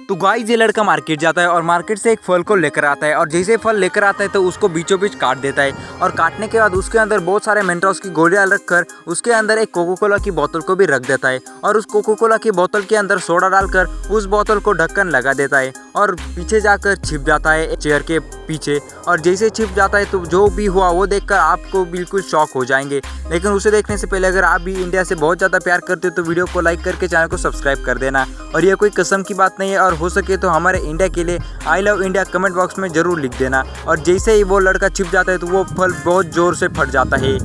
तो गाइस ये लड़का मार्केट जाता है और मार्केट से एक फल को लेकर आता है और जैसे फल लेकर आता है तो उसको बीचों बीच काट देता है और काटने के बाद उसके अंदर बहुत सारे मेंटोस की गोलियां रखकर उसके अंदर एक कोको कोला की बोतल को भी रख देता है और उस कोको कोला की बोतल के अंदर सोडा डालकर उस बोतल को ढक्कन लगा देता है और पीछे जाकर छिप जाता है चेयर के पीछे। और जैसे छिप जाता है तो जो भी हुआ वो देखकर आपको बिल्कुल शॉक हो जाएंगे। लेकिन उसे देखने से पहले अगर आप भी इंडिया से बहुत ज़्यादा प्यार करते हो तो वीडियो को लाइक करके चैनल को सब्सक्राइब कर देना। और ये कोई कसम की बात नहीं है और हो सके तो हमारे इंडिया के लिए I love India comment box में ज़रूर लिख देना। और जैसे ही वो लड़का छिप जाता है तो वो फल बहुत ज़ोर से फट जाता है।